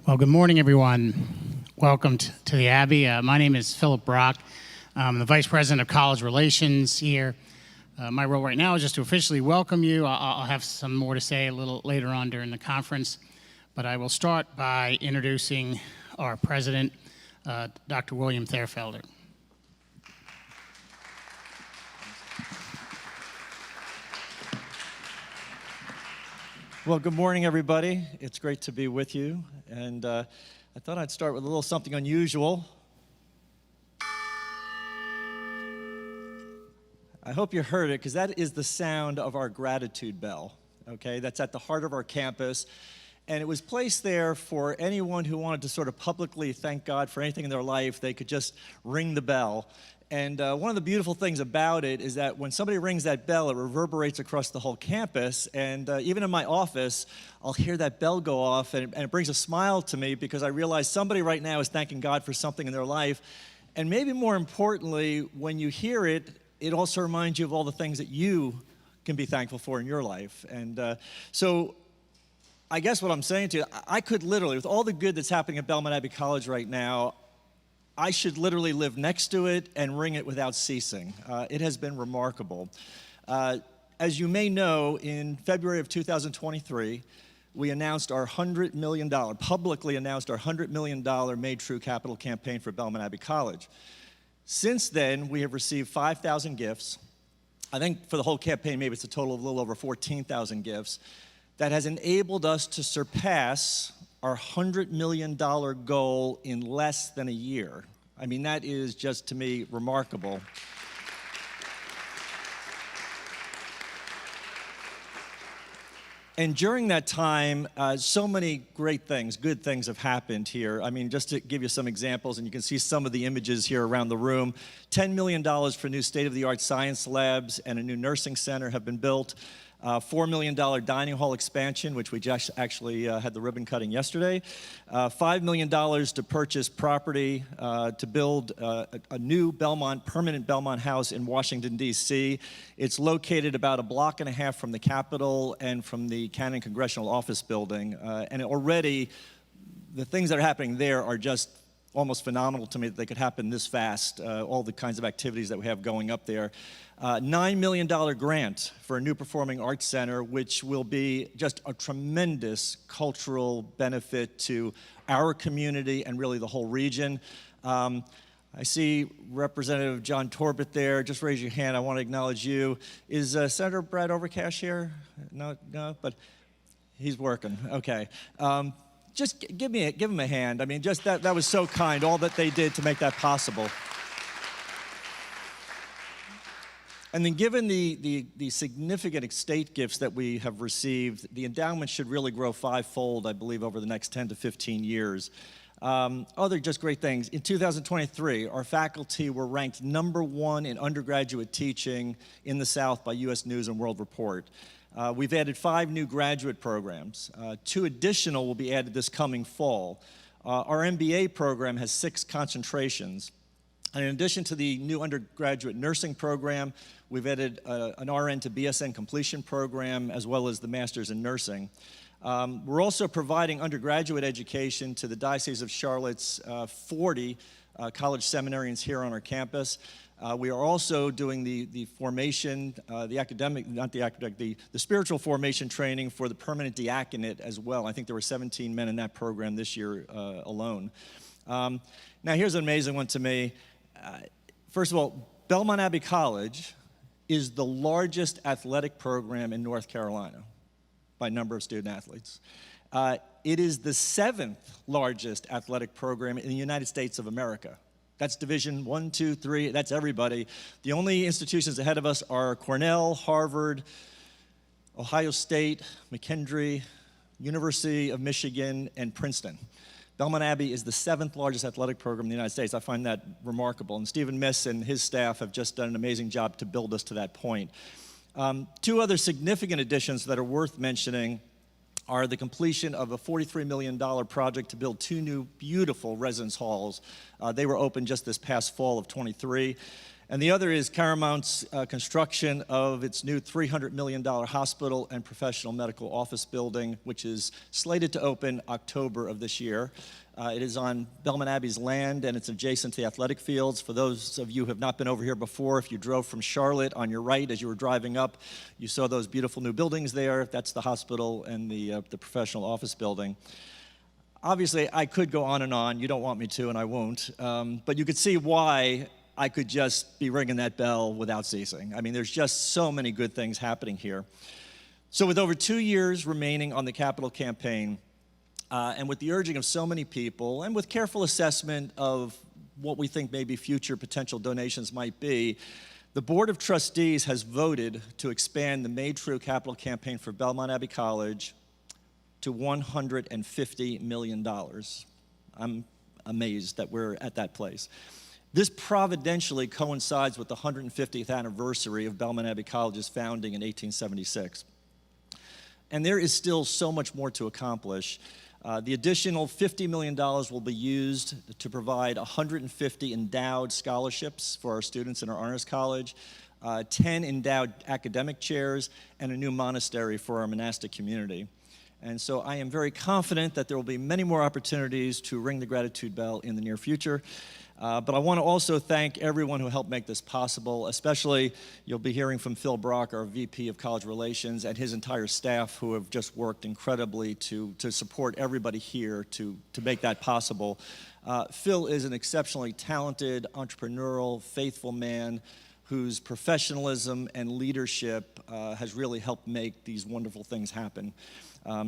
Well, good morning, everyone. Welcome to the Abbey. My name is Philip Brock. I'm the Vice President of College Relations here. My role right now is just to officially welcome you. I'll have some more to say a little later on during the conference, but I will start by introducing our President, Dr. William Thairfelder. Well, good morning, everybody. It's great to be with you. And I thought I'd start with a little something unusual. I hope you heard it, because that is the sound of our gratitude bell, okay? That's at the heart of our campus. And it was placed there for anyone who wanted to sort of publicly thank God for anything in their life. They could just ring the bell. And one of the beautiful things about it is that when somebody rings that bell, it reverberates across the whole campus. And even in my office, I'll hear that bell go off, and it brings a smile to me because I realize somebody right now is thanking God for something in their life. And maybe more importantly, when you hear it, it also reminds you of all the things that you can be thankful for in your life. And so I guess what I'm saying to you, I could literally, with all the good that's happening at Belmont Abbey College right now, I should literally live next to it and ring it without ceasing. It has been remarkable. As you may know, in February of 2023, we announced our $100 million, publicly announced our $100 million Made True Capital campaign for Belmont Abbey College. Since then, we have received 5,000 gifts. I think for the whole campaign, maybe it's a total of a little over 14,000 gifts. That has enabled us to surpass our $100 million goal in less than a year. I mean, that is just, to me, remarkable. And during that time, so many great things, good things have happened here. I mean, just to give you some examples, and you can see some of the images here around the room, $10 million for new state-of-the-art science labs and a new nursing center have been built. $4 million dining hall expansion, which we just actually had the ribbon cutting yesterday. $5 million to purchase property to build a new permanent Belmont house in Washington, D.C. It's located about a block and a half from the Capitol and from the Cannon Congressional Office building. And already, the things that are happening there are just almost phenomenal to me that they could happen this fast, all the kinds of activities that we have going up there. $9 million grant for a new performing arts center, which will be just a tremendous cultural benefit to our community and really the whole region. I see Representative John Torbett there. Just raise your hand. I want to acknowledge you. Is Senator Brad Overcash here? No, but he's working. Okay. Just give him a hand. I mean, just that was so kind, all that they did to make that possible. And then given the significant state gifts that we have received, the endowment should really grow fivefold, I believe, over the next 10 to 15 years. Other just great things. In 2023, our faculty were ranked #1 in undergraduate teaching in the South by U.S. News and World Report. We've added 5 new graduate programs. 2 additional will be added this coming fall. Our MBA program has 6 concentrations. And in addition to the new undergraduate nursing program, we've added an RN to BSN completion program, as well as the Master's in Nursing. We're also providing undergraduate education to the Diocese of Charlotte's 40 college seminarians here on our campus. We are also doing the formation, the spiritual formation training for the permanent diaconate as well. I think there were 17 men in that program this year alone. Now, here's an amazing one to me. First of all, Belmont Abbey College is the largest athletic program in North Carolina by number of student athletes. It is the 7th largest athletic program in the United States of America. That's Division 1, 2, 3, that's everybody. The only institutions ahead of us are Cornell, Harvard, Ohio State, McKendree, University of Michigan, and Princeton. Belmont Abbey is the 7th largest athletic program in the United States. I find that remarkable. And Stephen Miss and his staff have just done an amazing job to build us to that point. 2 other significant additions that are worth mentioning are the completion of a $43 million project to build 2 new beautiful residence halls. They were opened just this past fall of '23. And the other is Caramount's construction of its new $300 million hospital and professional medical office building, which is slated to open October of this year. It is on Belmont Abbey's land, and it's adjacent to the athletic fields. For those of you who have not been over here before, if you drove from Charlotte on your right as you were driving up, you saw those beautiful new buildings there. That's the hospital and the professional office building. Obviously, I could go on and on. You don't want me to, and I won't. But you could see why I could just be ringing that bell without ceasing. I mean, there's just so many good things happening here. So with over 2 years remaining on the capital campaign, and with the urging of so many people, and with careful assessment of what we think maybe future potential donations might be, the Board of Trustees has voted to expand the Made True capital campaign for Belmont Abbey College to $150 million. I'm amazed that we're at that place. This providentially coincides with the 150th anniversary of Belmont Abbey College's founding in 1876. And there is still so much more to accomplish. The additional $50 million will be used to provide 150 endowed scholarships for our students in our honors college, 10 endowed academic chairs, and a new monastery for our monastic community. And so I am very confident that there will be many more opportunities to ring the gratitude bell in the near future. But I want to also thank everyone who helped make this possible, especially you'll be hearing from Phil Brock, our VP of College Relations, and his entire staff who have just worked incredibly to support everybody here to make that possible. Phil is an exceptionally talented, entrepreneurial, faithful man whose professionalism and leadership has really helped make these wonderful things happen.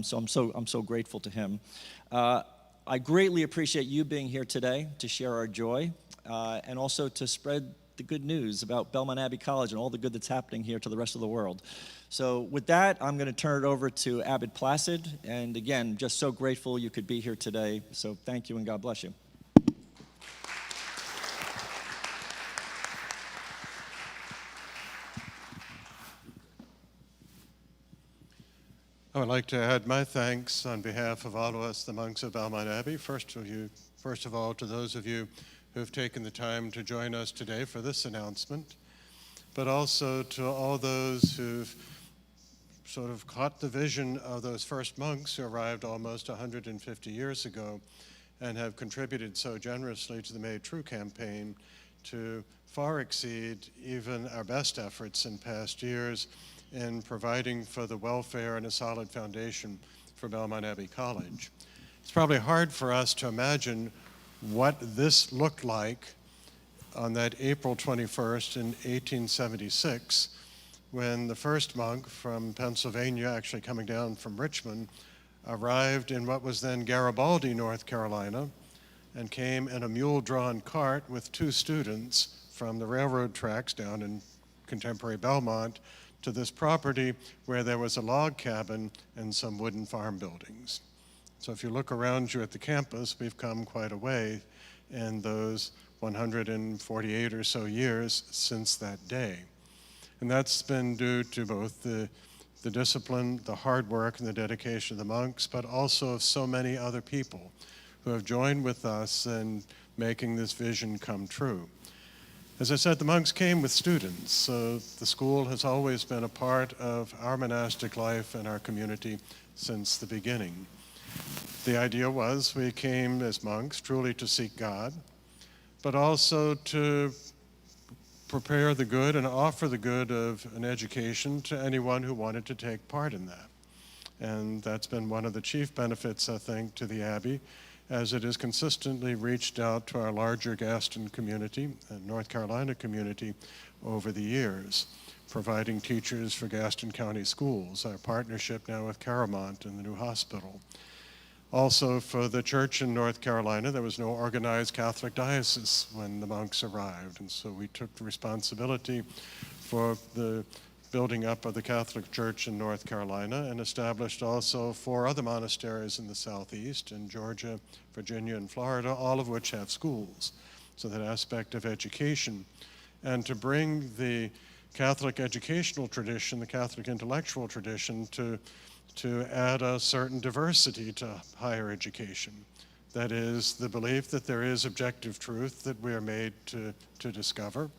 So I'm so grateful to him. I greatly appreciate you being here today to share our joy and also to spread the good news about Belmont Abbey College and all the good that's happening here to the rest of the world. So with that, I'm going to turn it over to Abid Placid. And again, just so grateful you could be here today. So thank you and God bless you. I would like to add my thanks on behalf of all of us, the monks of Belmont Abbey. First of all, to those of you who have taken the time to join us today for this announcement, but also to all those who've sort of caught the vision of those first monks who arrived almost 150 years ago and have contributed so generously to the Made True campaign to far exceed even our best efforts in past years in providing for the welfare and a solid foundation for Belmont Abbey College. It's probably hard for us to imagine what this looked like on that April 21st in 1876, when the first monk from Pennsylvania, actually coming down from Richmond, arrived in what was then Garibaldi, North Carolina, and came in a mule-drawn cart with 2 students from the railroad tracks down in contemporary Belmont to this property where there was a log cabin and some wooden farm buildings. So if you look around you at the campus, we've come quite a way in those 148 or so years since that day. And that's been due to both the discipline, the hard work, and the dedication of the monks, but also of so many other people who have joined with us in making this vision come true. As I said, the monks came with students, so the school has always been a part of our monastic life and our community since the beginning. The idea was we came as monks truly to seek God, but also to prepare the good and offer the good of an education to anyone who wanted to take part in that. And that's been one of the chief benefits, I think, to the Abbey, as it has consistently reached out to our larger Gaston community and North Carolina community over the years, providing teachers for Gaston County schools, our partnership now with Caramount and the new hospital. Also, for the church in North Carolina, there was no organized Catholic diocese when the monks arrived, and so we took the responsibility for the building up of the Catholic Church in North Carolina and established also 4 other monasteries in the southeast, in Georgia, Virginia, and Florida, all of which have schools. So that aspect of education. And to bring the Catholic educational tradition, the Catholic intellectual tradition, to add a certain diversity to higher education. That is, the belief that there is objective truth that we are made to discover,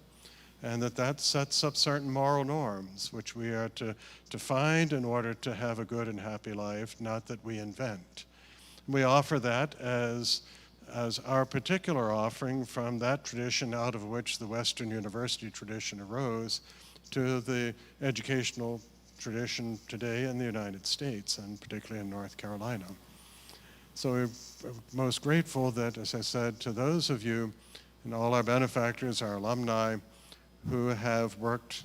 and that sets up certain moral norms which we are to find in order to have a good and happy life, not that we invent. We offer that as our particular offering from that tradition out of which the Western university tradition arose to the educational tradition today in the United States, and particularly in North Carolina. So we're most grateful that, as I said, to those of you and all our benefactors, our alumni, who have worked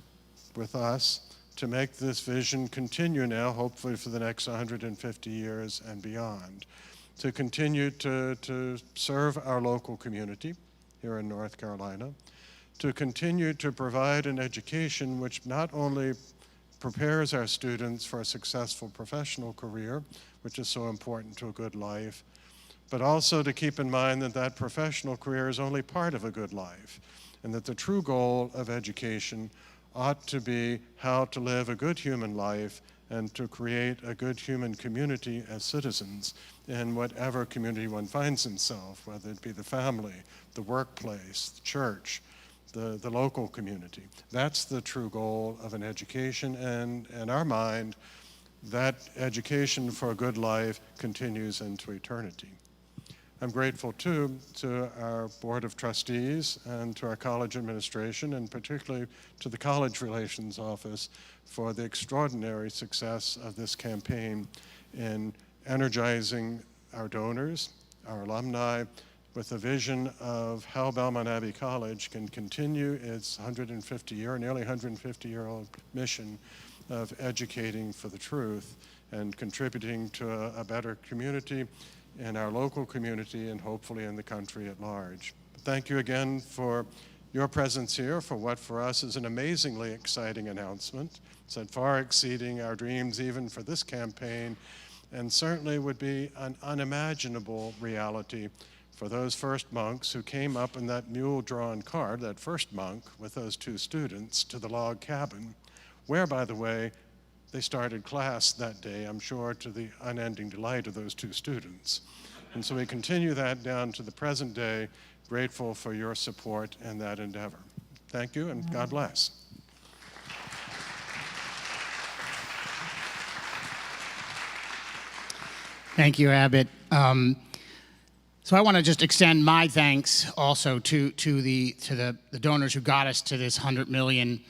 with us to make this vision continue now, hopefully for the next 150 years and beyond, to continue to serve our local community here in North Carolina, to continue to provide an education which not only prepares our students for a successful professional career, which is so important to a good life, but also to keep in mind that that professional career is only part of a good life, and that the true goal of education ought to be how to live a good human life and to create a good human community as citizens in whatever community one finds himself, whether it be the family, the workplace, the church, the local community. That's the true goal of an education, and in our mind, that education for a good life continues into eternity. I'm grateful too to our Board of Trustees and to our college administration, and particularly to the College Relations Office for the extraordinary success of this campaign in energizing our donors, our alumni, with a vision of how Belmont Abbey College can continue its nearly 150-year-old mission of educating for the truth and contributing to a better community in our local community and hopefully in the country at large. Thank you again for your presence here for what for us is an amazingly exciting announcement. It's far exceeding our dreams even for this campaign, and certainly would be an unimaginable reality for those first monks who came up in that mule-drawn cart, that first monk with those two students, to the log cabin, where, by the way, they started class that day, I'm sure to the unending delight of those two students. And so we continue that down to the present day, grateful for your support in that endeavor. Thank you, and God bless. Thank you, Abbott. So I want to just extend my thanks also to the donors who got us to this $100 million.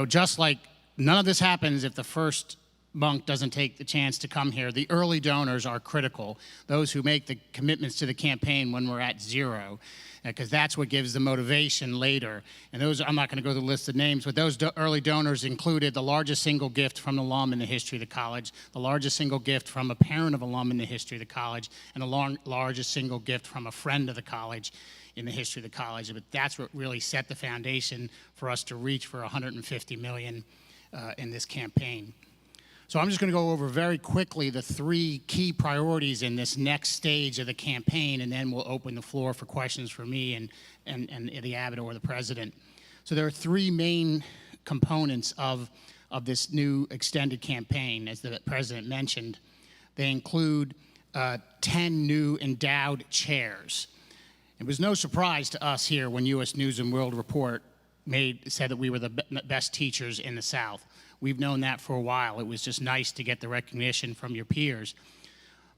Just like none of this happens if the first monk doesn't take the chance to come here. The early donors are critical, those who make the commitments to the campaign when we're at zero, because that's what gives the motivation later. And those, I'm not going to go through the list of names, but those early donors included the largest single gift from an alum in the history of the college, the largest single gift from a parent of alum in the history of the college, and the largest single gift from a friend of the college in the history of the college. But that's what really set the foundation for us to reach for $150 million in this campaign. So I'm just going to go over very quickly the three key priorities in this next stage of the campaign, and then we'll open the floor for questions for me and the Abbot or the President. So there are three main components of this new extended campaign, as the President mentioned. They include 10 new endowed chairs. It was no surprise to us here when U.S. News and World Report said that we were the best teachers in the South. We've known that for a while. It was just nice to get the recognition from your peers.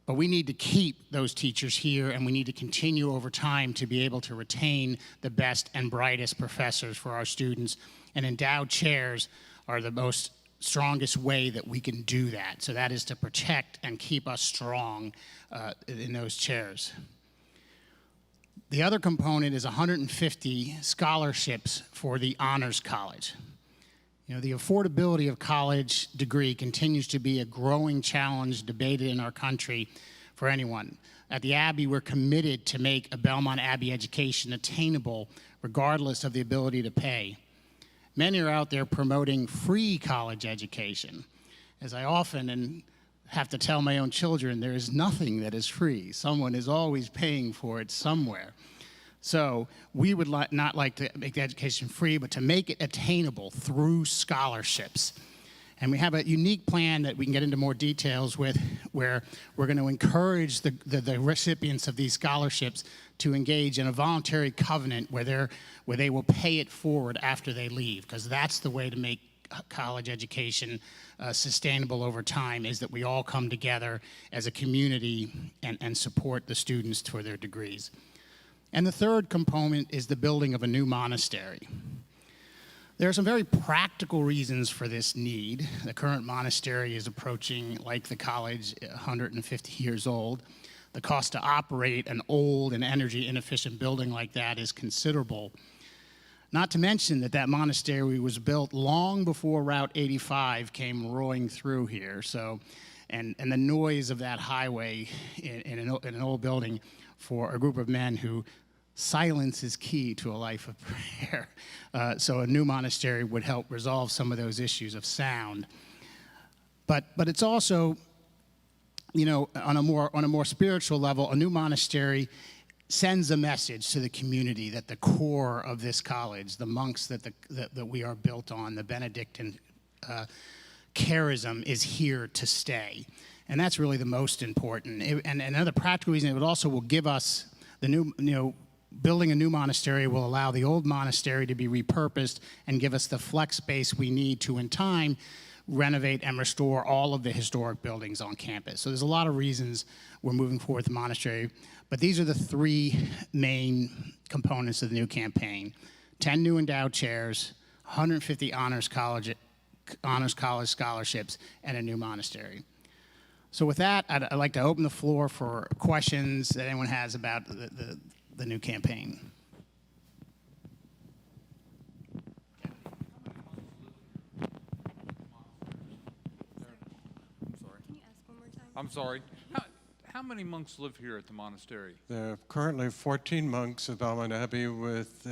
But we need to keep those teachers here, and we need to continue over time to be able to retain the best and brightest professors for our students. And endowed chairs are the strongest way that we can do that. So that is to protect and keep us strong in those chairs. The other component is 150 scholarships for the Honors College. The affordability of college degree continues to be a growing challenge debated in our country for anyone. At the Abbey, we're committed to make a Belmont Abbey education attainable regardless of the ability to pay. Many are out there promoting free college education. As I often have to tell my own children, there is nothing that is free. Someone is always paying for it somewhere. So we would not like to make the education free, but to make it attainable through scholarships. And we have a unique plan that we can get into more details with, where we're going to encourage the recipients of these scholarships to engage in a voluntary covenant where they will pay it forward after they leave, because that's the way to make college education sustainable over time, is that we all come together as a community and support the students for their degrees. And the third component is the building of a new monastery. There are some very practical reasons for this need. The current monastery is approaching, like the college, 150 years old. The cost to operate an old and energy inefficient building like that is considerable. Not to mention that monastery was built long before Route 85 came roaring through here. So, and the noise of that highway in an old building for a group of men who silence is key to a life of prayer. So a new monastery would help resolve some of those issues of sound. But it's also, you know, on a more spiritual level, a new monastery sends a message to the community that the core of this college, the monks that we are built on, the Benedictine charism, is here to stay. And that's really the most important. And another practical reason, will give us the new, building a new monastery will allow the old monastery to be repurposed and give us the flex space we need to, in time, renovate and restore all of the historic buildings on campus. So there's a lot of reasons we're moving forward with the monastery, but these are the three main components of the new campaign: 10 new endowed chairs, 150 honors college scholarships, and a new monastery. So with that, I'd like to open the floor for questions that anyone has about the new campaign. I'm sorry. How many monks live here at the monastery? There are currently 14 monks at Belmont Abbey, with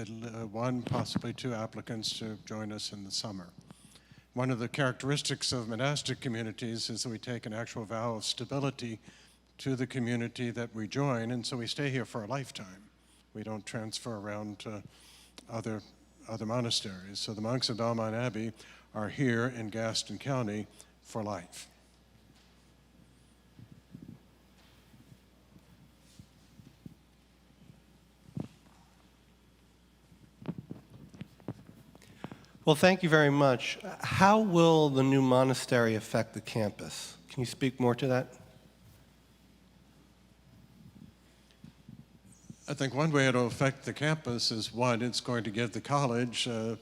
one, possibly two applicants to join us in the summer. One of the characteristics of monastic communities is that we take an actual vow of stability to the community that we join, and so we stay here for a lifetime. We don't transfer around to other monasteries. So the monks of Belmont Abbey are here in Gaston County for life. Well, thank you very much. How will the new monastery affect the campus? Can you speak more to that? I think one way it'll affect the campus is, one, it's going to give the college a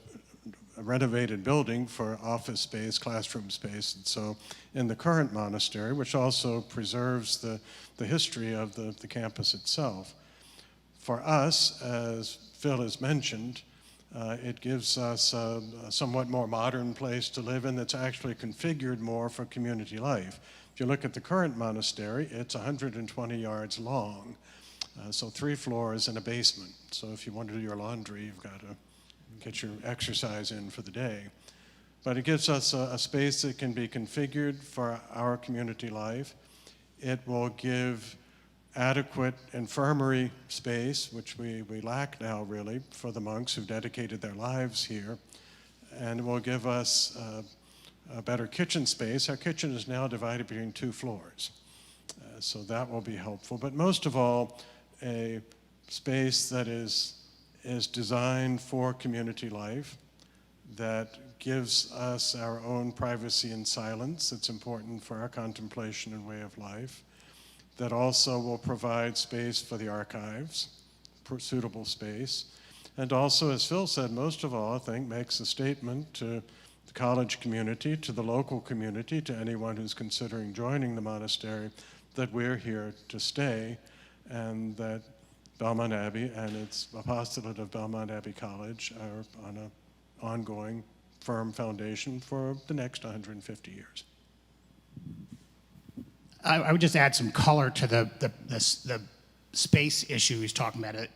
renovated building for office space, classroom space. And so in the current monastery, which also preserves the history of the campus itself, for us, as Phil has mentioned, it gives us a somewhat more modern place to live in that's actually configured more for community life. If you look at the current monastery, it's 120 yards long, so 3 floors and a basement. So if you want to do your laundry, you've got to get your exercise in for the day. But it gives us a space that can be configured for our community life. It will give adequate infirmary space, which we lack now, really, for the monks who've dedicated their lives here. And it will give us a better kitchen space. Our kitchen is now divided between 2 floors. So that will be helpful. But most of all, a space that is designed for community life, that gives us our own privacy and silence. It's important for our contemplation and way of life. That also will provide space for the archives, suitable space. And also, as Phil said, most of all, I think, makes a statement to the college community, to the local community, to anyone who's considering joining the monastery, that we're here to stay, and that Belmont Abbey and its apostolate of Belmont Abbey College are on an ongoing, firm foundation for the next 150 years. I would just add some color to the space issue he's talking about.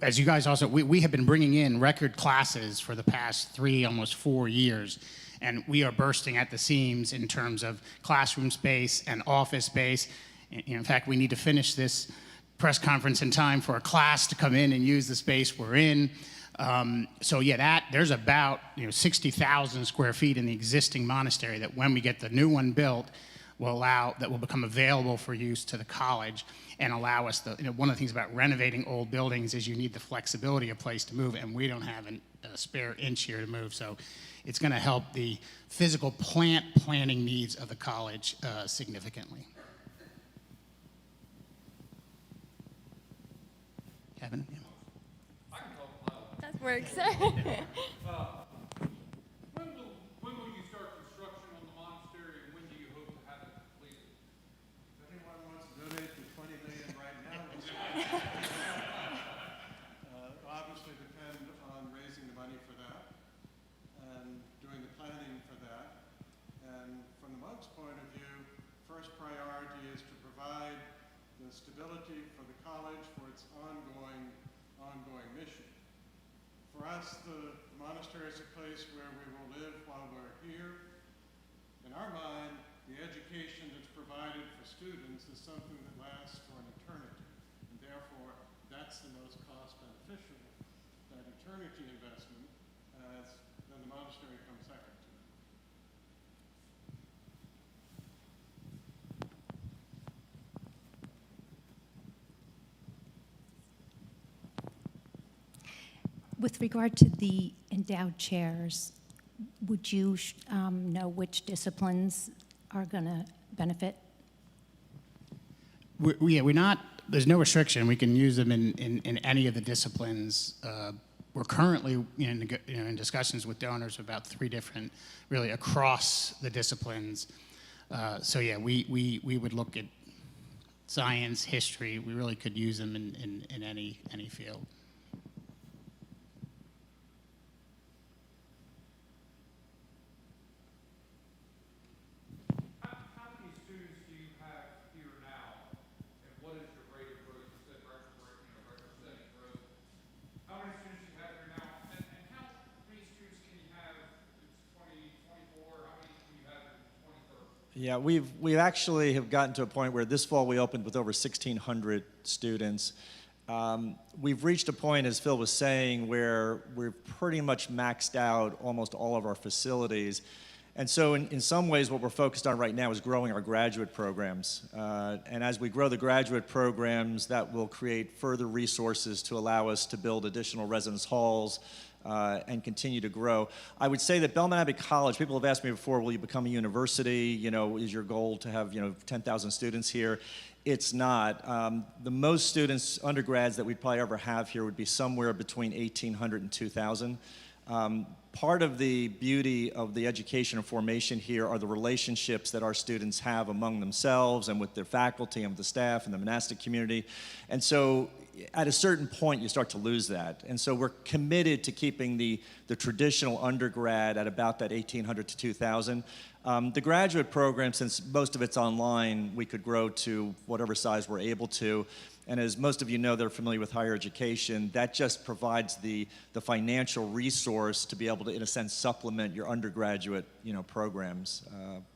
As you guys also, we have been bringing in record classes for the past 3, almost 4 years, and we are bursting at the seams in terms of classroom space and office space. In fact, we need to finish this press conference in time for a class to come in and use the space we're in. So yeah, there's about 60,000 square feet in the existing monastery that when we get the new one built, will become available for use to the college and allow us one of the things about renovating old buildings is you need the flexibility of place to move, and we don't have a spare inch here to move. So it's going to help the physical planning needs of the college significantly. Kevin? Yeah. That works. When will you start construction on the monastery, and when do you hope to have it completed? If anyone wants to donate the $20 million right now, obviously depend on raising the money for that and doing the planning for that. And from the monk's point of view, first priority is to provide the stability for the college for its ongoing mission. For us, the monastery is a place where we will live while we're here. In our mind, the education that's provided for students is something that lasts for an eternity, and therefore that's the most cost beneficial, that eternity investment, then the monastery comes second to it. With regard to the endowed chairs, would you know which disciplines are going to benefit? There's no restriction. We can use them in any of the disciplines. We're currently in discussions with donors about 3 different, really across the disciplines. So yeah, we would look at science, history. We really could use them in any field. How many students do you have here now, and what is your rate of growth? You said representing growth. How many students do you have here now, and how many students can you have in 2024? How many can you have in 2030? Yeah, we've actually have gotten to a point where this fall we opened with over 1,600 students. We've reached a point, as Phil was saying, where we're pretty much maxed out almost all of our facilities. And so in some ways what we're focused on right now is growing our graduate programs. And as we grow the graduate programs, that will create further resources to allow us to build additional residence halls and continue to grow. I would say that Belmont Abbey College, people have asked me before, will you become a university? Is your goal to have 10,000 students here? It's not. The most students, undergrads, that we'd probably ever have here would be somewhere between 1,800 and 2,000. Part of the beauty of the education and formation here are the relationships that our students have among themselves and with their faculty and with the staff and the monastic community. And so at a certain point, you start to lose that. And so we're committed to keeping the traditional undergrad at about that 1,800 to 2,000. The graduate program, since most of it's online, we could grow to whatever size we're able to. And as most of you know that are familiar with higher education, that just provides the financial resource to be able to, in a sense, supplement your undergraduate programs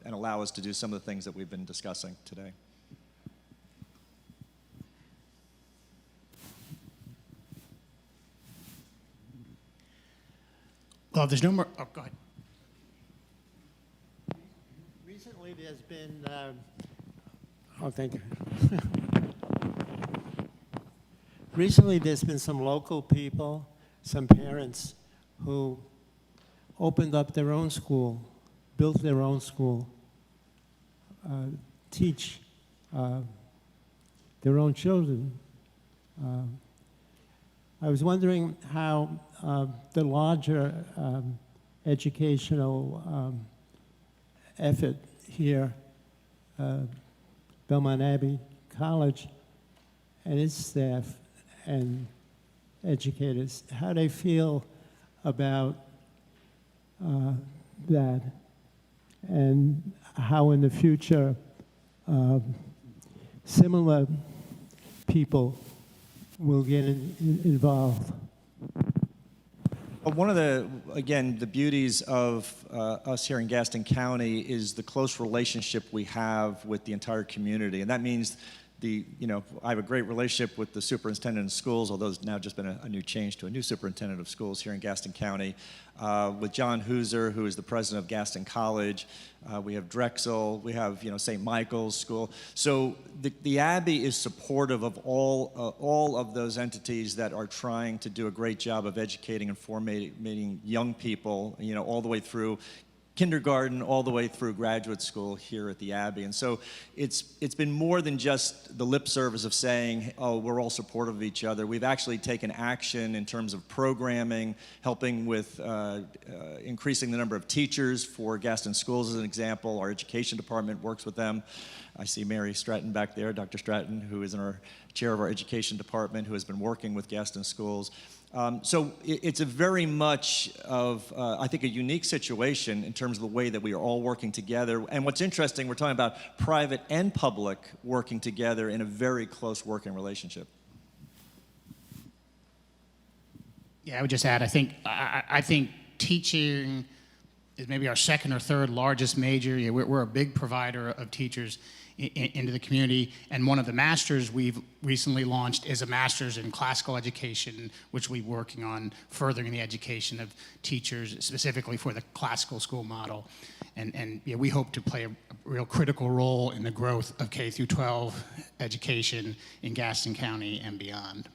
and allow us to do some of the things that we've been discussing today. Well, if there's no more. Oh, go ahead. Recently, there's been. Thank you. Recently, there's been some local people, some parents, who opened up their own school, built their own school, teach their own children. I was wondering how the larger educational effort here, Belmont Abbey College, and its staff and educators, how they feel about that, and how in the future similar people will get involved. One of the beauties of us here in Gaston County is the close relationship we have with the entire community. And that means I have a great relationship with the superintendent of schools, although there's now just been a new change to a new superintendent of schools here in Gaston County, with John Hooser, who is the president of Gaston College. We have Drexel, we have, St. Michael's School. So the Abbey is supportive of all of those entities that are trying to do a great job of educating and formating young people, all the way through kindergarten all the way through graduate school here at the Abbey. And so it's been more than just the lip service of saying, oh, we're all supportive of each other. We've actually taken action in terms of programming, helping with increasing the number of teachers for Gaston Schools as an example. Our education department works with them. I see Mary Stratton back there, Dr. Stratton, who is in our chair of our education department, who has been working with Gaston Schools. So it's a very much of, I think, a unique situation in terms of the way that we are all working together. And what's interesting, we're talking about private and public working together in a very close working relationship. Yeah, I would just add, I think teaching is maybe our second or third largest major. Yeah, we're a big provider of teachers into the community, and one of the masters we've recently launched is a master's in classical education, which we're working on furthering the education of teachers specifically for the classical school model. And yeah, we hope to play a real critical role in the growth of K through 12 education in Gaston County and beyond.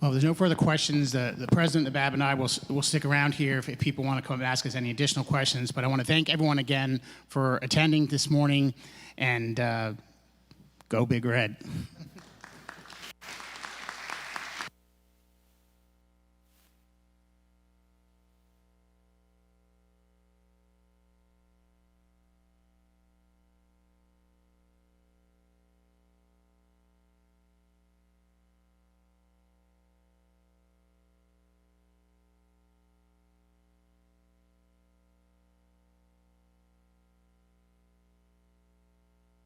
Well, if there's no further questions, the president of the BAB and I will stick around here if people want to come and ask us any additional questions. But I want to thank everyone again for attending this morning, and go Big Red.